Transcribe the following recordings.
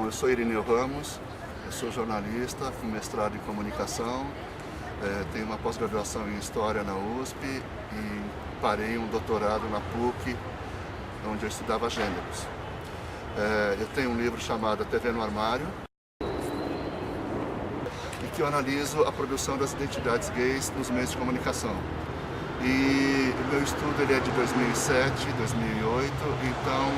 Bom, eu sou Irineu Ramos, eu sou jornalista com mestrado em comunicação, tenho uma pós-graduação em História na USP e parei um doutorado na PUC, onde eu estudava gêneros. Eu tenho um livro chamado A TV no Armário, e que eu analiso a produção das identidades gays nos meios de comunicação. E o meu estudo ele é de 2007, 2008, então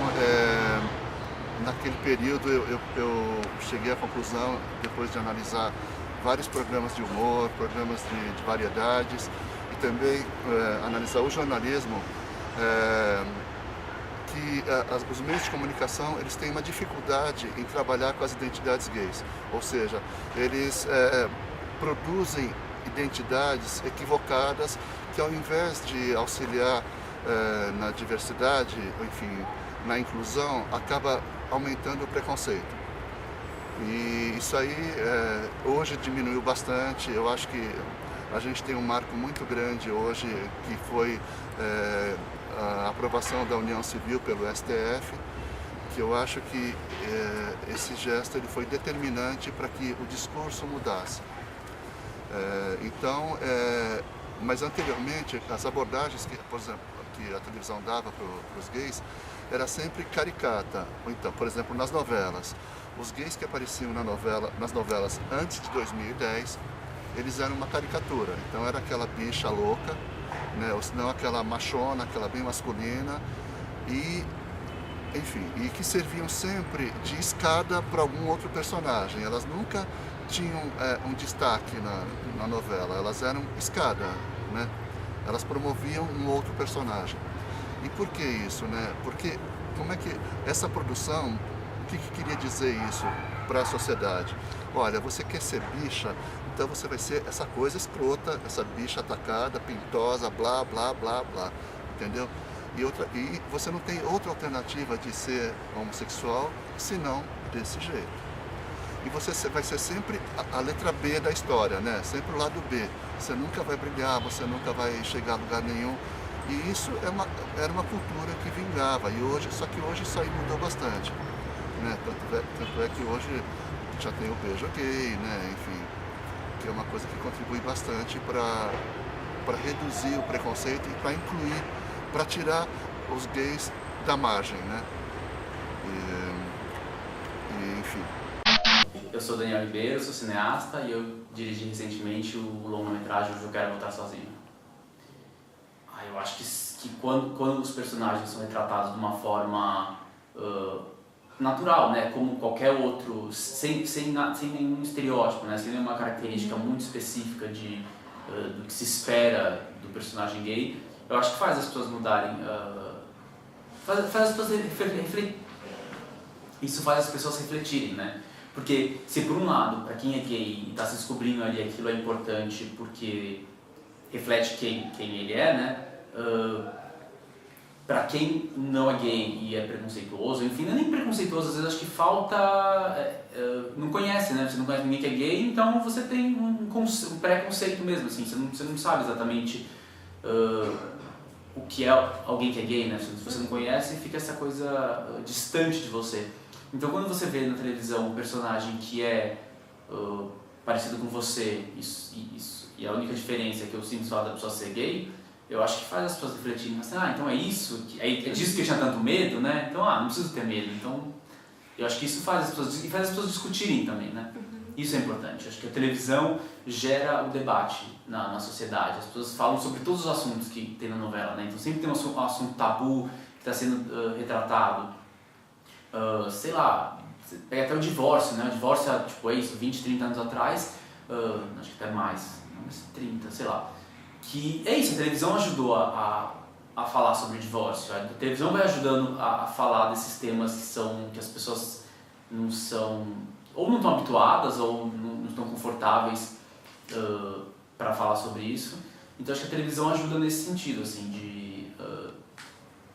naquele período eu cheguei à conclusão, depois de analisar vários programas de humor, programas de variedades e também analisar o jornalismo, que os meios de comunicação eles têm uma dificuldade em trabalhar com as identidades gays, ou seja, eles produzem identidades equivocadas que, ao invés de auxiliar na diversidade, enfim, na inclusão, acaba aumentando o preconceito. E isso aí hoje diminuiu bastante. Eu acho que a gente tem um marco muito grande hoje, que foi a aprovação da União Civil pelo STF, que eu acho que esse gesto ele foi determinante para que o discurso mudasse. Mas anteriormente, as abordagens que, por exemplo, que a televisão dava para os gays era sempre caricata. Ou então, por exemplo, nas novelas, os gays que apareciam nas novelas antes de 2010, eles eram uma caricatura. Então era aquela bicha louca, né? Ou senão aquela machona, aquela bem masculina, e enfim, e que serviam sempre de escada para algum outro personagem. Elas nunca tinham um destaque na novela, elas eram escada, né? Elas promoviam um outro personagem. E por que isso, né? Porque como é que essa produção, o que queria dizer isso para a sociedade? Olha, você quer ser bicha, então você vai ser essa coisa escrota, essa bicha atacada, pintosa, blá, blá, blá, blá, entendeu? E você não tem outra alternativa de ser homossexual senão desse jeito. E você vai ser sempre a letra B da história, né? Sempre o lado B. Você nunca vai brilhar, você nunca vai chegar a lugar nenhum. E isso era uma cultura que vingava. Só que hoje isso aí mudou bastante, né? Tanto é que hoje já tem o beijo gay, né? Enfim, que é uma coisa que contribui bastante para reduzir o preconceito e para incluir, para tirar os gays da margem, né? Enfim. Eu sou Daniel Ribeiro, sou cineasta e eu dirigi recentemente o longa-metragem Hoje Eu Quero Voltar Sozinho. Eu acho que quando os personagens são retratados de uma forma natural, né, como qualquer outro, sem nenhum estereótipo, né, sem nenhuma característica muito específica do que se espera do personagem gay, eu acho que faz as pessoas mudarem, faz as pessoas refletirem. Isso faz as pessoas refletirem, né? Porque se por um lado, para quem é gay e está se descobrindo ali, aquilo é importante porque reflete quem ele é, né? Para quem não é gay e é preconceituoso, enfim, não é nem preconceituoso, às vezes acho que falta, não conhece, né? Você não conhece ninguém que é gay, então você tem um preconceito mesmo, assim, você não sabe exatamente o que é alguém que é gay, né? Se você não conhece, fica essa coisa distante de você. Então quando você vê na televisão um personagem que é parecido com você, e a única diferença que eu sinto só da pessoa ser gay, eu acho que faz as pessoas refletirem, assim, então é isso, é disso que eu tinha tanto medo, né? Então, não preciso ter medo. Então, eu acho que isso faz as pessoas discutirem também, né? Isso é importante. Eu acho que a televisão gera o debate na sociedade. As pessoas falam sobre todos os assuntos que tem na novela, né? Então sempre tem um assunto tabu que está sendo retratado. Sei lá, pega até o divórcio, né? O divórcio é isso, 20, 30 anos atrás, acho que até mais, 30, sei lá. Que é isso, a televisão ajudou a falar sobre o divórcio. A televisão vai ajudando a falar desses temas que as pessoas não são, ou não estão habituadas, ou não estão confortáveis para falar sobre isso. Então acho que a televisão ajuda nesse sentido, assim,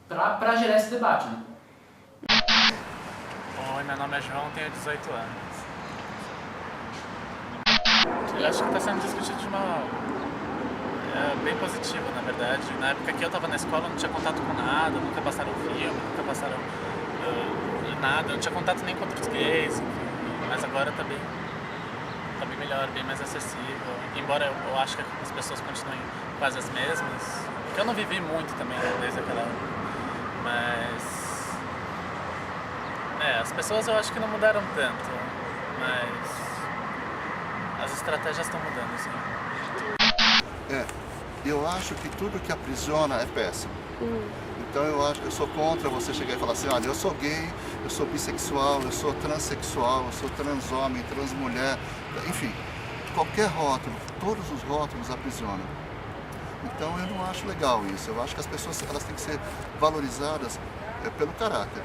para gerar esse debate, né? Oi, meu nome é João, tenho 18 anos. Eu acho que está sendo discutido de uma bem positiva, na verdade. Na época que eu estava na escola não tinha contato com nada, nunca passaram filme, nunca passaram nada, eu não tinha contato nem com outros gays, enfim, mas agora tá bem melhor, bem mais acessível. Embora eu acho que as pessoas continuem quase as mesmas, porque eu não vivi muito também, né, desde aquela época, mas... as pessoas eu acho que não mudaram tanto, mas as estratégias estão mudando, sim. Eu acho que tudo que aprisiona é péssimo. Então eu sou contra você chegar e falar assim, olha, eu sou gay, eu sou bissexual, eu sou transexual, eu sou transhomem, transmulher, enfim, qualquer rótulo, todos os rótulos aprisionam. Então eu não acho legal isso, eu acho que as pessoas elas têm que ser valorizadas pelo caráter.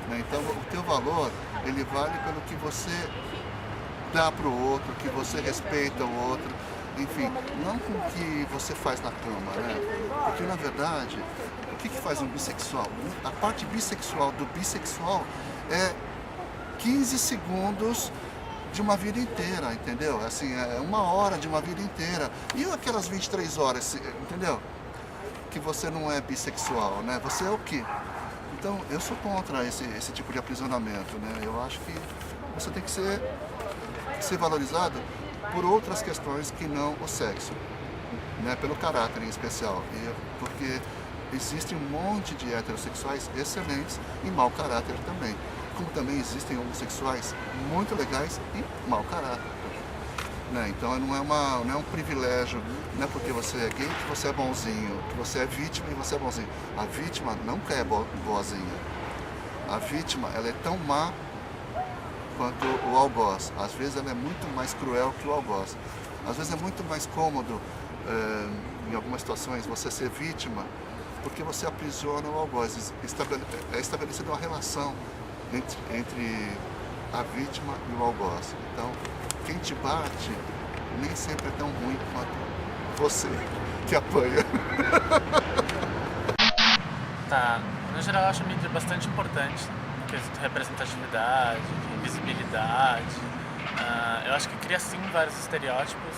Né? Então o teu valor, ele vale pelo que você dá para o outro, que você respeita o outro, enfim, não com o que você faz na cama, né? Porque na verdade, o que faz um bissexual? A parte bissexual do bissexual é 15 segundos de uma vida inteira, entendeu? Assim, é 1 hora de uma vida inteira. E aquelas 23 horas, entendeu? Que você não é bissexual, né? Você é o quê? Então, eu sou contra esse tipo de aprisionamento, né? Eu acho que você tem que ser valorizado por outras questões que não o sexo, né? Pelo caráter em especial, porque existe um monte de heterossexuais excelentes e mau caráter também, como também existem homossexuais muito legais e mau caráter, né? Então não é um privilégio, não é porque você é gay que você é bonzinho, que você é vítima e você é bonzinho. A vítima nunca é boazinha. A vítima, ela é tão má quanto o algoz. Às vezes ela é muito mais cruel que o algoz. Às vezes é muito mais cômodo, em algumas situações, você ser vítima, porque você aprisiona o algoz. É estabelecida uma relação entre a vítima e o algoz. Então, quem te bate nem sempre é tão ruim quanto você, que apanha. Tá, no geral eu acho a mídia bastante importante no quesito de representatividade, de visibilidade. Eu acho que cria sim vários estereótipos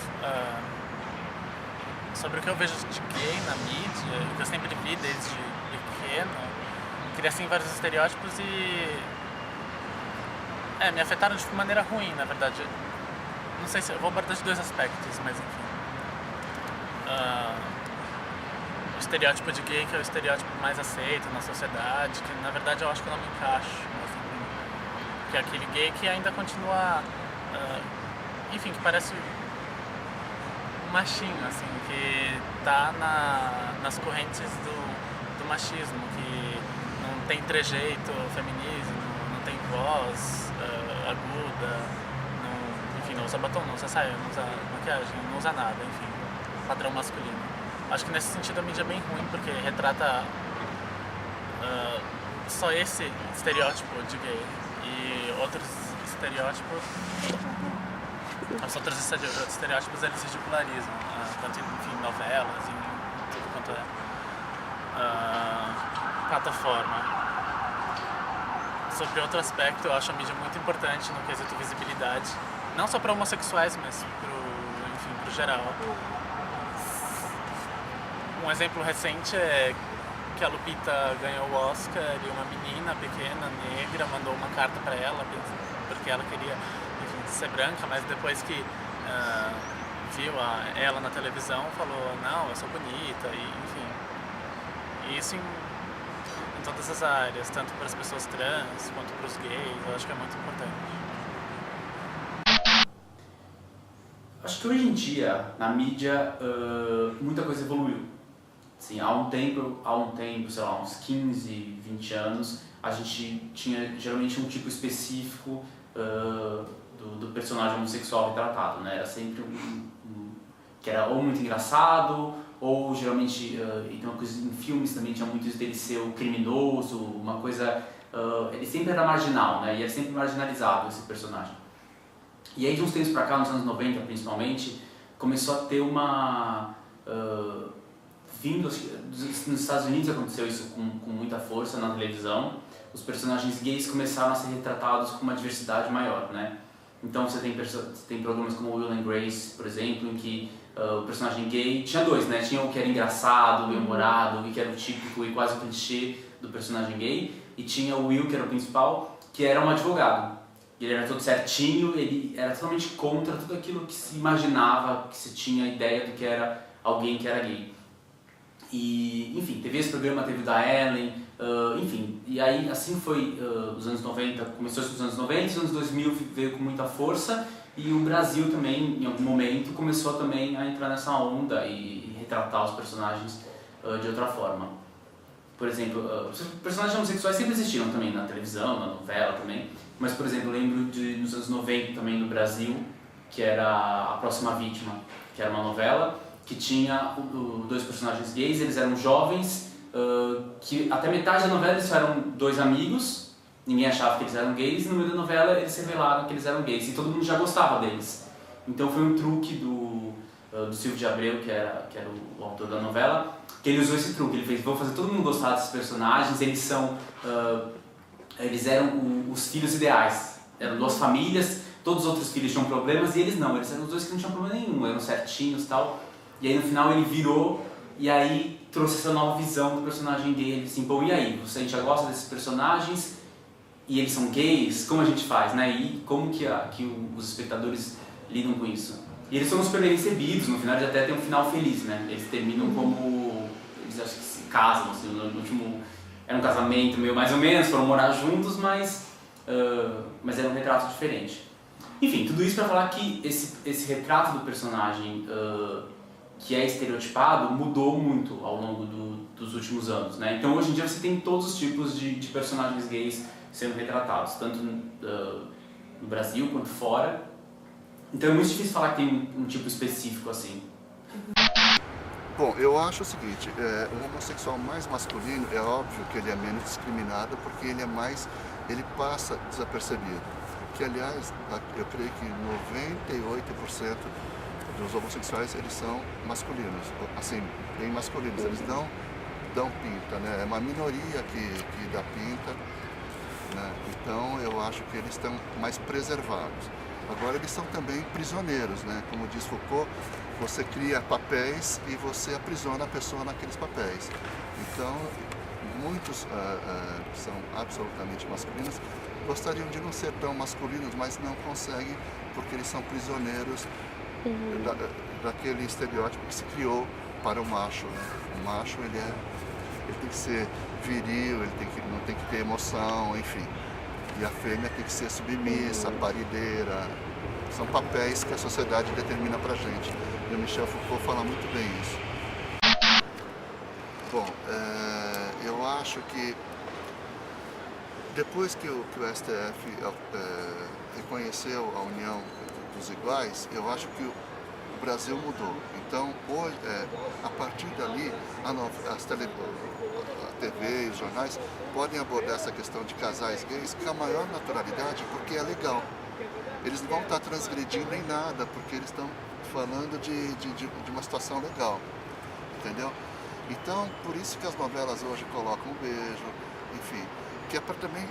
sobre o que eu vejo de gay na mídia, que eu sempre vi desde pequeno. Cria sim vários estereótipos e me afetaram de maneira ruim, na verdade. Não sei se eu vou abordar de 2 aspectos, mas enfim. O estereótipo de gay, que é o estereótipo mais aceito na sociedade, que na verdade eu acho que eu não me encaixo, que é aquele gay que ainda continua, enfim, que parece um machinho, assim, que tá nas correntes do machismo, que não tem trejeito feminismo, não tem voz aguda, enfim, não usa batom, não usa saia, não usa maquiagem, não usa nada, enfim, padrão masculino. Acho que nesse sentido a mídia é bem ruim, porque retrata só esse estereótipo de gay e outros estereótipos, os outros estereótipos eles ridicularizam, tanto em novelas, em tudo quanto é plataforma. Sobre outro aspecto, eu acho a mídia muito importante no quesito visibilidade, não só para homossexuais, mas pro geral. Um exemplo recente é que a Lupita ganhou o Oscar e uma menina pequena, negra, mandou uma carta para ela, porque ela queria, enfim, ser branca, mas depois que viu ela na televisão, falou, não, eu sou bonita, e enfim. E isso em todas as áreas, tanto para as pessoas trans quanto para os gays, eu acho que é muito importante. Acho que hoje em dia, na mídia, muita coisa evoluiu. Assim, há um tempo, sei lá, uns 15, 20 anos, a gente tinha geralmente um tipo específico do personagem homossexual retratado, né? Era sempre que era ou muito engraçado, ou geralmente, então, em filmes também tinha muito isso dele ser o criminoso, uma coisa... ele sempre era marginal, né? E era sempre marginalizado esse personagem. E aí de uns tempos pra cá, nos anos 90 principalmente, começou a ter uma... nos Estados Unidos aconteceu isso com muita força na televisão. Os personagens gays começaram a ser retratados com uma diversidade maior, né? Então você tem programas como Will and Grace, por exemplo, em que o personagem gay tinha 2, né? Tinha o que era engraçado, bem-humorado, o que era o típico e quase o clichê do personagem gay, e tinha o Will, que era o principal, que era um advogado. Ele era todo certinho, ele era totalmente contra tudo aquilo que se imaginava, que se tinha ideia do que era alguém que era gay. E, enfim, teve esse programa, teve o da Ellen, enfim, e aí assim foi os anos 90, começou nos anos 90, os anos 2000 veio com muita força, e o Brasil também, em algum momento, começou também a entrar nessa onda e retratar os personagens de outra forma. Por exemplo, personagens homossexuais sempre existiram também na televisão, na novela também, mas, por exemplo, eu lembro nos anos 90 também no Brasil, que era A Próxima Vítima, que era uma novela, que tinha dois personagens gays, eles eram jovens, que até metade da novela eles eram dois amigos, ninguém achava que eles eram gays, e no meio da novela eles revelaram que eles eram gays, e todo mundo já gostava deles. Então foi um truque do Silvio de Abreu, que era o autor da novela, que ele usou esse truque, ele fez, vou fazer todo mundo gostar desses personagens, eles eram os filhos ideais, eram duas famílias, todos os outros filhos tinham problemas e eles não, eles eram os dois que não tinham problema nenhum, eram certinhos e tal. E aí no final ele virou e aí trouxe essa nova visão do personagem gay. Ele disse assim, pô, e aí, a gente já gosta desses personagens e eles são gays, como a gente faz, né? E como que os espectadores lidam com isso? E eles foram super bem recebidos, no final eles até tem um final feliz, né? Eles terminam como... eles acho que se casam, assim, no último... Era um casamento meio mais ou menos, foram morar juntos, mas era um retrato diferente. Enfim, tudo isso para falar que esse retrato do personagem que é estereotipado mudou muito ao longo dos últimos anos, né? Então hoje em dia você tem todos os tipos de personagens gays sendo retratados, tanto no Brasil quanto fora. Então é muito difícil falar que tem um tipo específico assim. Bom, eu acho o seguinte, o homossexual mais masculino é óbvio que ele é menos discriminado porque ele passa desapercebido. Que aliás, eu creio que 98% dos homossexuais eles são masculinos, assim, bem masculinos, eles não dão pinta, né? É uma minoria que dá pinta, né? Então eu acho que eles estão mais preservados. Agora eles são também prisioneiros, né? Como diz Foucault, você cria papéis e você aprisiona a pessoa naqueles papéis. Então muitos que são absolutamente masculinos gostariam de não ser tão masculinos, mas não conseguem porque eles são prisioneiros daquele estereótipo que se criou para o macho, né? O macho ele tem que ser viril, não tem que ter emoção, enfim. E a fêmea tem que ser submissa, parideira. São papéis que a sociedade determina pra gente. E o Michel Foucault fala muito bem isso. Bom, eu acho que depois que o STF reconheceu a união dos iguais, eu acho que o Brasil mudou. Então, hoje, a partir dali, a TV e os jornais podem abordar essa questão de casais gays com a maior naturalidade, porque é legal. Eles não vão estar transgredindo em nada, porque eles estão falando de uma situação legal, entendeu? Então, por isso que as novelas hoje colocam um beijo, enfim, que é para também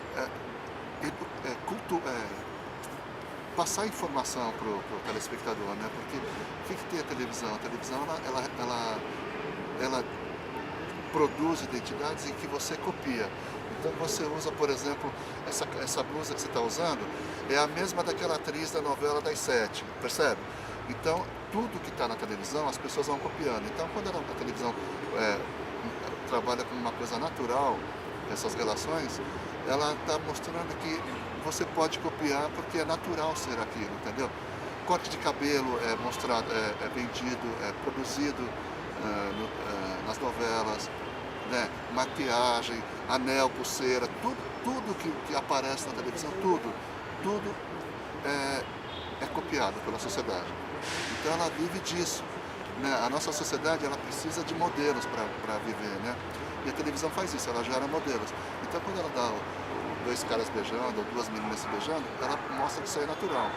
passar informação para o telespectador, né? Porque o que tem a televisão? A televisão ela produz identidades em que você copia. Então você usa, por exemplo, essa blusa que você está usando é a mesma daquela atriz da novela das 7, percebe? Então tudo que está na televisão as pessoas vão copiando. Então quando a televisão trabalha com uma coisa natural, essas relações, ela está mostrando que você pode copiar porque é natural ser aquilo, entendeu? Corte de cabelo é mostrado, é vendido, é produzido nas novelas, né? Maquiagem, anel, pulseira, tudo que aparece na televisão, tudo é copiado pela sociedade. Então ela vive disso, né? A nossa sociedade ela precisa de modelos para viver, né? E a televisão faz isso, ela gera modelos. Então quando ela dá dois caras beijando ou duas meninas se beijando, ela mostra que isso é natural.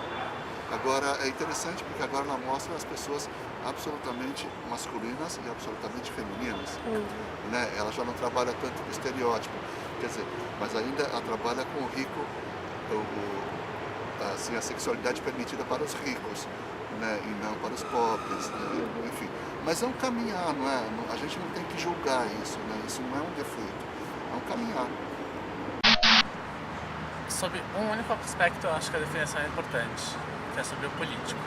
Agora é interessante porque agora ela mostra as pessoas absolutamente masculinas e absolutamente femininas, né? Ela já não trabalha tanto com estereótipo, quer dizer, mas ainda ela trabalha com o rico, assim, a sexualidade permitida para os ricos, né? E não para os pobres, né? Enfim. Mas é um caminhar, não é? A gente não tem que julgar isso, né? Isso não é um defeito, é um caminhar. sobre um único aspecto eu acho que a definição é importante, que é sobre o político.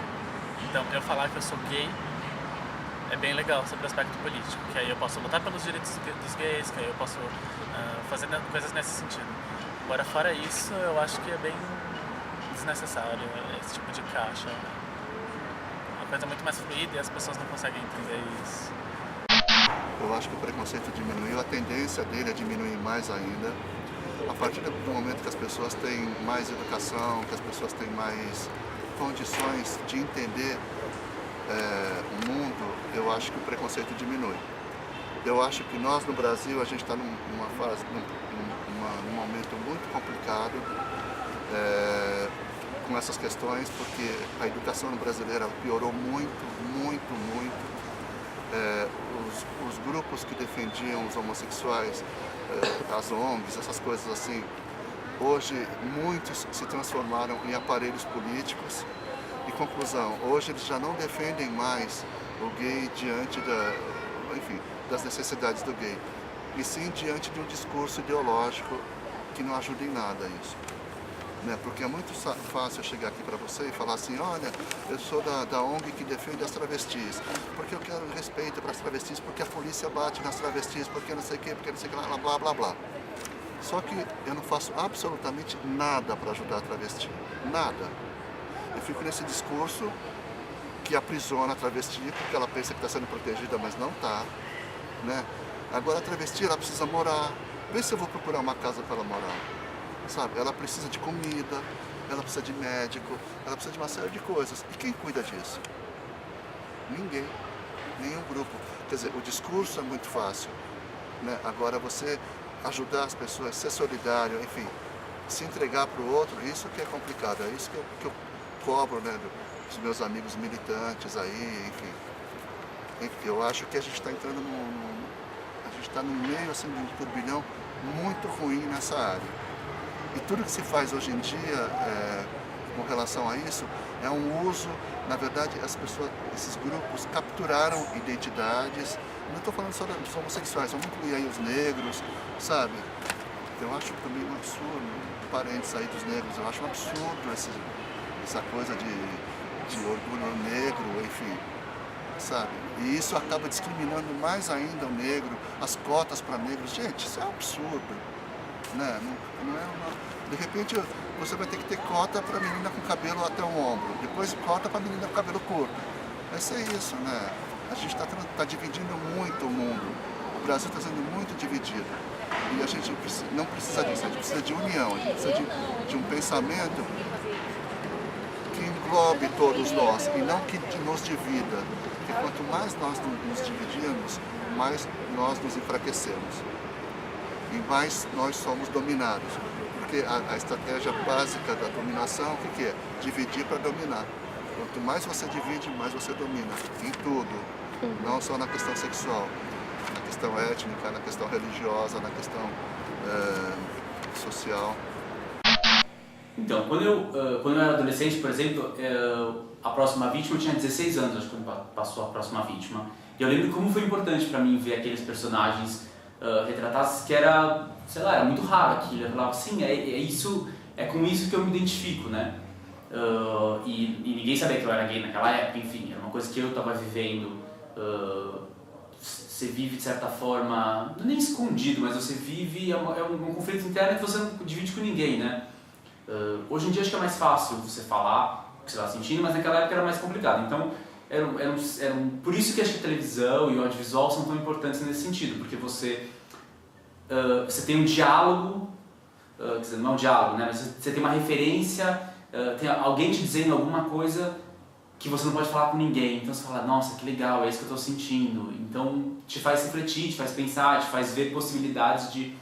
Então, eu falar que eu sou gay é bem legal sobre o aspecto político, que aí eu posso lutar pelos direitos dos gays, que aí eu posso fazer coisas nesse sentido. Agora, fora isso, eu acho que é bem desnecessário esse tipo de caixa. É uma coisa muito mais fluida e as pessoas não conseguem entender isso. Eu acho que o preconceito diminuiu, a tendência dele é diminuir mais ainda. A partir do momento que as pessoas têm mais educação, que as pessoas têm mais condições de entender o mundo, eu acho que o preconceito diminui. Eu acho que nós no Brasil, a gente está numa fase, num momento muito complicado com essas questões, porque a educação brasileira piorou muito. Os grupos que defendiam os homossexuais, as ONGs, essas coisas assim, hoje muitos se transformaram em aparelhos políticos. E conclusão, hoje eles já não defendem mais o gay diante das necessidades do gay, e sim diante de um discurso ideológico que não ajuda em nada isso. Né? Porque é muito fácil eu chegar aqui para você e falar assim, olha, eu sou da ONG que defende as travestis, porque eu quero respeito para as travestis, porque a polícia bate nas travestis, porque não sei o que, porque não sei o que, blá, blá, blá. Só que eu não faço absolutamente nada para ajudar a travesti, nada. Eu fico nesse discurso que aprisiona a travesti, porque ela pensa que está sendo protegida, mas não está. Né? Agora a travesti, ela precisa morar. Vê se eu vou procurar uma casa para ela morar. Sabe? Ela precisa de comida, ela precisa de médico, ela precisa de uma série de coisas. E quem cuida disso? Ninguém. Nenhum grupo. Quer dizer, o discurso é muito fácil. Né? Agora você ajudar as pessoas, ser solidário, enfim, se entregar para o outro, isso que é complicado. É isso que eu cobro, né, dos meus amigos militantes aí, enfim. Eu acho que a gente está entrando a gente está no meio assim, de um turbilhão muito ruim nessa área. E tudo que se faz hoje em dia com relação a isso é um uso, na verdade, esses grupos capturaram identidades. Não estou falando só dos homossexuais, vamos incluir aí os negros, sabe? Eu acho também um absurdo, parentes aí dos negros, eu acho um absurdo essa coisa de orgulho negro, enfim, sabe? E isso acaba discriminando mais ainda o negro, as cotas para negros. Gente, isso é um absurdo. Né? Não é De repente você vai ter que ter cota para menina com cabelo até o ombro, depois cota para menina com cabelo curto. Vai ser isso, né? A gente está dividindo muito o mundo. O Brasil está sendo muito dividido. E a gente não precisa disso, a gente precisa de união, a gente precisa de um pensamento que englobe todos nós e não que nos divida. Porque quanto mais nós nos dividimos, mais nós nos enfraquecemos. E mais nós somos dominados. Porque a estratégia básica da dominação, o que é? Dividir para dominar. Quanto mais você divide, mais você domina. Em tudo. Não só na questão sexual. Na questão étnica, na questão religiosa, na questão social. Então, quando eu era adolescente, por exemplo, a próxima vítima, eu tinha 16 anos, acho que quando passou a próxima vítima. E eu lembro como foi importante para mim ver aqueles personagens retratados, que era, sei lá, era muito raro aquilo. Eu falava, sim, é com isso que eu me identifico, né? E ninguém sabia que eu era gay naquela época, enfim, era uma coisa que eu estava vivendo. Você vive de certa forma, não é nem escondido, mas você vive, é um conflito interno que você não divide com ninguém, né? Hoje em dia acho que é mais fácil você falar o que você está sentindo, mas naquela época era mais complicado. Então, por isso que acho que a televisão e o audiovisual são tão importantes nesse sentido, porque você tem um diálogo, quer dizer, não é um diálogo, né? Mas você tem uma referência, tem alguém te dizendo alguma coisa que você não pode falar com ninguém. Então você fala, nossa, que legal, é isso que eu estou sentindo. Então te faz refletir, te faz pensar, te faz ver possibilidades de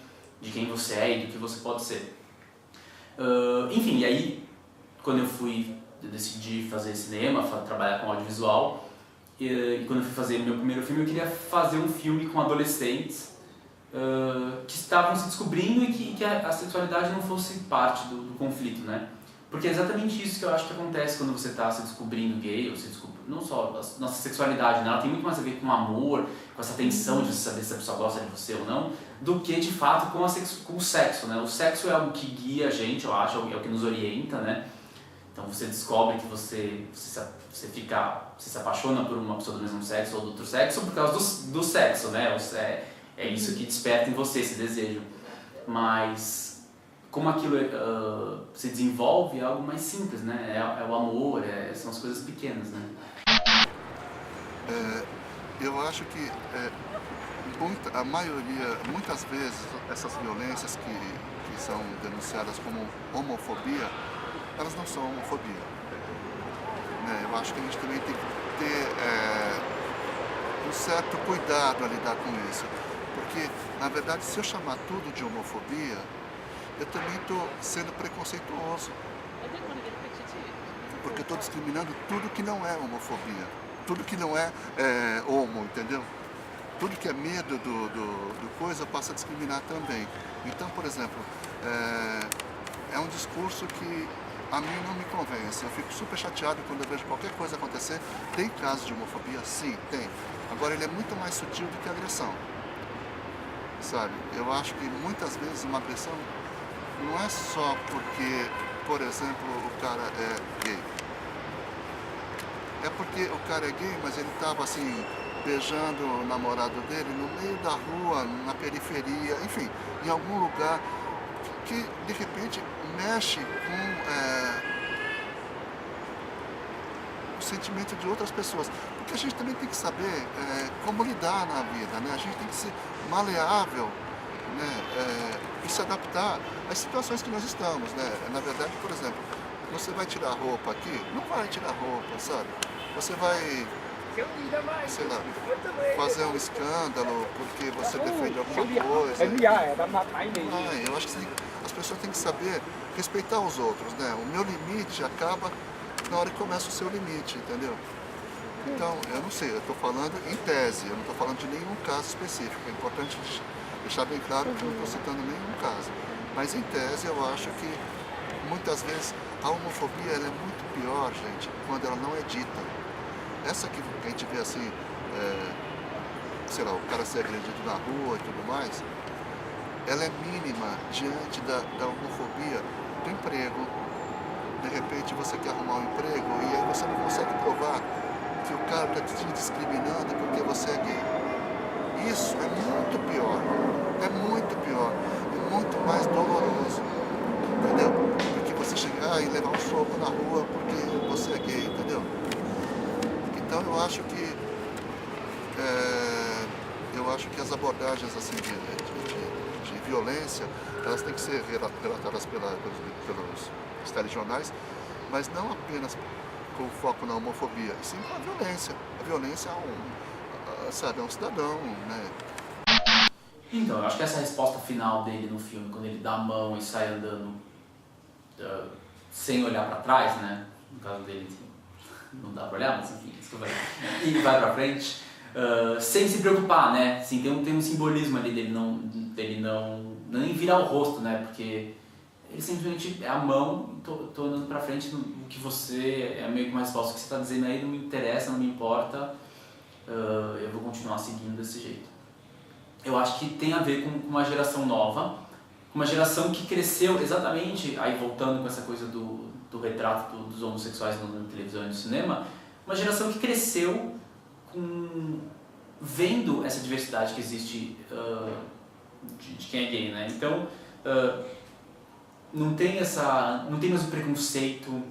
quem você é e do que você pode ser. Enfim, e aí quando eu decidi fazer cinema, trabalhar com audiovisual, e quando eu fui fazer meu primeiro filme, eu queria fazer um filme com adolescentes que estavam se descobrindo e que a sexualidade não fosse parte do conflito, né? Porque é exatamente isso que eu acho que acontece quando você está se descobrindo gay, ou se descobre, não só a nossa sexualidade, né? Ela tem muito mais a ver com amor, com essa tensão de saber se a pessoa gosta de você ou não, do que de fato com o sexo, né? O sexo é algo que guia a gente, eu acho, é o que nos orienta, né? Então você descobre que você se apaixona por uma pessoa do mesmo sexo ou do outro sexo por causa do sexo, né? É isso que desperta em você esse desejo. Mas como aquilo se desenvolve é algo mais simples, né? É o amor, são as coisas pequenas, né? Eu acho que a maioria, muitas vezes, essas violências que são denunciadas como homofobia, elas não são homofobia. Né? Eu acho que a gente também tem que ter um certo cuidado a lidar com isso. Porque, na verdade, se eu chamar tudo de homofobia, eu também estou sendo preconceituoso. Porque eu estou discriminando tudo que não é homofobia. Tudo que não é homo, entendeu? Tudo que é medo do coisa, eu passo a discriminar também. Então, por exemplo, é um discurso que a mim não me convence. Eu fico super chateado quando eu vejo qualquer coisa acontecer. Tem casos de homofobia? Sim, tem. Agora, ele é muito mais sutil do que a agressão. Sabe? Eu acho que muitas vezes uma agressão não é só porque, por exemplo, o cara é gay. É porque o cara é gay, mas ele estava assim, beijando o namorado dele no meio da rua, na periferia, enfim, em algum lugar que de repente mexe com o sentimento de outras pessoas. Porque a gente também tem que saber como lidar na vida, né? A gente tem que ser maleável, né? E se adaptar às situações que nós estamos, né? Na verdade, por exemplo, você vai tirar roupa aqui, não vai tirar roupa, sabe? Você vai, sei lá, fazer um escândalo porque você defende alguma coisa. Eu acho que as pessoas têm que saber respeitar os outros, né? O meu limite acaba na hora que começa o seu limite, entendeu? Então, eu não sei, eu estou falando em tese, eu não estou falando de nenhum caso específico. É importante deixar bem claro que eu não estou citando nenhum caso. Mas em tese eu acho que muitas vezes a homofobia ela é muito pior, gente, quando ela não é dita. Essa que a gente vê assim, sei lá, o cara ser agredido na rua e tudo mais, ela é mínima diante da homofobia do emprego. De repente você quer arrumar um emprego e aí você não consegue provar que o cara está te discriminando porque você é gay. Isso é muito pior, é muito mais doloroso, entendeu? Do que você chegar e levar um soco na rua porque você é gay, entendeu? Então eu acho que as abordagens assim, de violência, elas têm que ser relatadas pelos telejornais, mas não apenas com foco na homofobia, e sim com a violência. A violência é um cidadão, né? Então, eu acho que essa resposta final dele no filme, quando ele dá a mão e sai andando sem olhar pra trás, né? No caso dele, não dá pra olhar, mas enfim, e vai pra frente, sem se preocupar, né? Assim, tem um simbolismo ali dele não nem virar o rosto, né? Porque ele simplesmente é a mão, tô andando pra frente, o que você, é meio que uma resposta que você tá dizendo aí, não me interessa, não me importa, eu vou continuar seguindo desse jeito. Eu acho que tem a ver com uma geração nova, uma geração que cresceu exatamente, aí voltando com essa coisa do retrato dos homossexuais na televisão e no cinema, uma geração que cresceu vendo essa diversidade que existe de quem é gay, né? Então, não tem mais o preconceito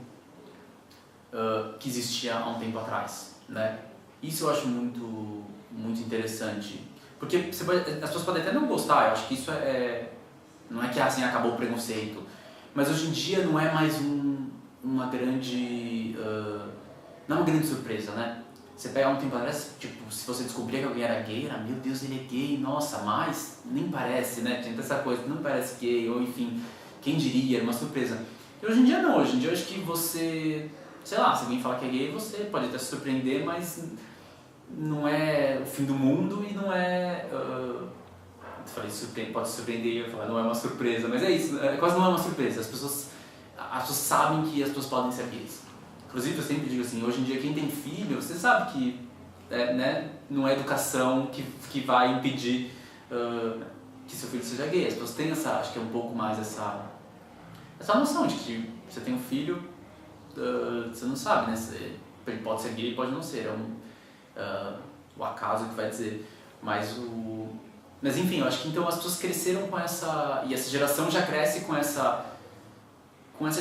que existia há um tempo atrás, né? Isso eu acho muito, muito interessante. Porque as pessoas podem até não gostar, eu acho que isso não é que assim acabou o preconceito, mas hoje em dia não é mais uma grande surpresa, né? Você pega um tempo atrás, tipo, se você descobria que alguém era gay, meu Deus, ele é gay, nossa, mas nem parece, né? Tinha essa coisa, não parece gay, ou enfim, quem diria, era uma surpresa. E hoje em dia não, hoje em dia eu acho que você, sei lá, se alguém falar que é gay, você pode até se surpreender, mas não é o fim do mundo e não é... eu falei, pode se surpreender, eu falar, não é uma surpresa, mas é isso, quase não é uma surpresa. As pessoas as pessoas sabem que as pessoas podem ser gays. Inclusive, eu sempre digo assim, hoje em dia quem tem filho, você sabe que né, não é educação que vai impedir que seu filho seja gay. As pessoas têm acho que é um pouco mais essa noção de que você tem um filho, você não sabe, né? Ele pode ser gay, pode não ser, o acaso que vai dizer. Mas enfim, eu acho que então as pessoas cresceram com e essa geração já cresce com essa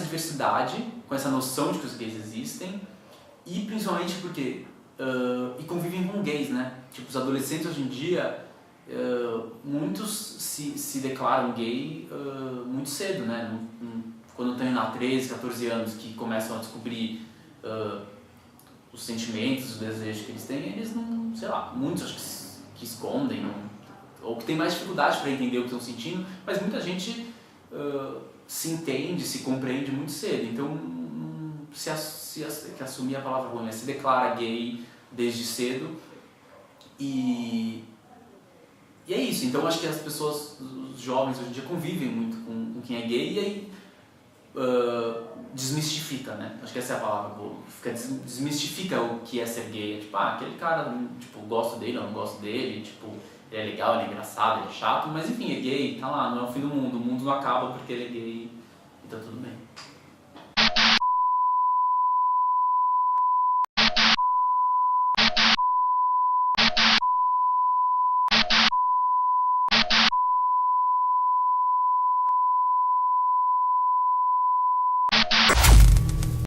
diversidade, com essa noção de que os gays existem, e principalmente porque e convivem com gays, né? Tipo, os adolescentes hoje em dia, muitos se declaram gay muito cedo, né? Quando tem 13, 14 anos, que começam a descobrir os sentimentos, os desejos que eles têm, eles não, sei lá, muitos acho que escondem, ou que tem mais dificuldade para entender o que estão sentindo, mas muita gente se entende, se compreende muito cedo. Então, que assumir a palavra ruim, né? Se declara gay desde cedo. E é isso. Então, acho que as pessoas, os jovens hoje em dia convivem muito com quem é gay, e aí desmistifica, né? Acho que essa é a palavra boa. Desmistifica o que é ser gay. É tipo, aquele cara, tipo, gosto dele, eu não gosto dele, tipo, ele é legal, ele é engraçado, ele é chato, mas enfim, é gay, tá lá, não é o fim do mundo não acaba porque ele é gay e tá tudo bem.